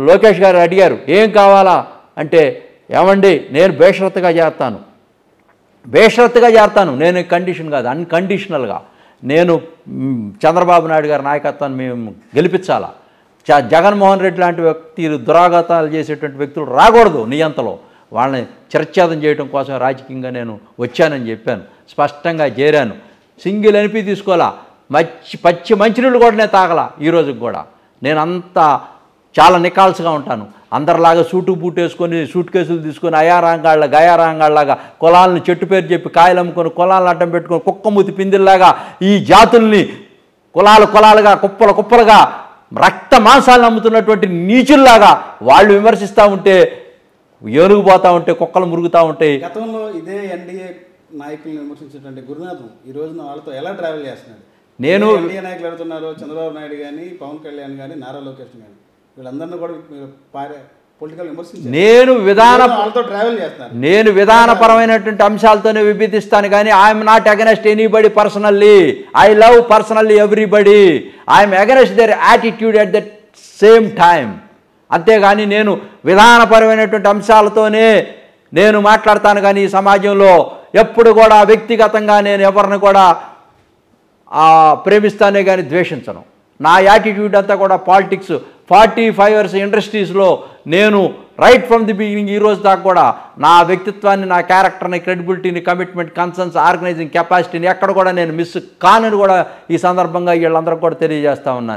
లోకేష్ గారు అడిగారు ఏం కావాలా అంటే, ఏమండి నేను బేషరతుగా చేస్తాను, నేను కండిషన్ కాదు, అన్కండిషనల్గా నేను చంద్రబాబు నాయుడు గారి నాయకత్వాన్ని మేము గెలిపించాలా. జగన్మోహన్ రెడ్డి లాంటి వ్యక్తులు దురాఘాతాలు చేసేటువంటి వ్యక్తులు రాకూడదు నియంతలో, వాళ్ళని చిరచ్ఛేదం చేయడం కోసం రాజకీయంగా నేను వచ్చానని చెప్పాను, స్పష్టంగా చేరాను. సింగిల్ ఎన్పీ తీసుకోవాలా, పచ్చి మంచినీళ్ళు కూడా నేను తాగల. ఈ రోజుకి కూడా నేను అంతా చాలా నికాల్స్గా ఉంటాను. అందరిలాగా సూటు బూట్ వేసుకొని సూట్ కేసులు తీసుకొని అయారాంగాళ్ళ గయారాంగాళ్ళలాగా కులాలను చెట్టు పేరు చెప్పి కాయలు అమ్ముకొని కులాలను అడ్డం పెట్టుకొని కుక్కమూతి పిందిల్లాగా ఈ జాతుల్ని కులాలుగా కుప్పలుగా రక్త మాంసాలను అమ్ముతున్నటువంటి నీచుల్లాగా వాళ్ళు విమర్శిస్తూ ఉంటే, ఏనుగుపోతూ ఉంటే, కుక్కలు మురుగుతూ ఉంటాయి. గతంలో ఇదే ఎన్డీఏ నాయకులను విమర్శించేటువంటి గురునాథం ఈ రోజున వాళ్ళతో ఎలా ట్రావెల్ చేస్తున్నాడు? నేను ఎన్డీఏ నాయకులు అడుగుతున్నారు, చంద్రబాబు నాయుడు కానీ, పవన్ కళ్యాణ్ కానీ, నారా లోకేష్ కానీ, వీళ్ళందరినీ కూడా మీరు పొలిటికల్ విమర్శించారు. నేను విధానపరమైనటువంటి అంశాలతోనే విభేదిస్తాను కానీ I'm not against anybody personally. I love personally everybody. I'm against their attitude at that same time. అంతేగాని నేను విధానపరమైనటువంటి అంశాలతోనే నేను మాట్లాడతాను కానీ ఈ సమాజంలో ఎప్పుడు కూడా వ్యక్తిగతంగా నేను ఎవరిని కూడా ప్రేమిస్తానే కానీ ద్వేషించను. నా యాటిట్యూడ్ అంతా కూడా పాలిటిక్స్. 45 years ఇండస్ట్రీస్లో నేను రైట్ ఫ్రమ్ ది బిగినింగ్ ఈ రోజు దాకా కూడా నా వ్యక్తిత్వాన్ని, నా క్యారెక్టర్ని, క్రెడిబిలిటీని, కమిట్మెంట్, కన్సర్న్స్, ఆర్గనైజింగ్ కెపాసిటీని ఎక్కడ కూడా నేను మిస్ కానని కూడా ఈ సందర్భంగా వీళ్ళందరూ కూడా తెలియజేస్తా ఉన్నాను.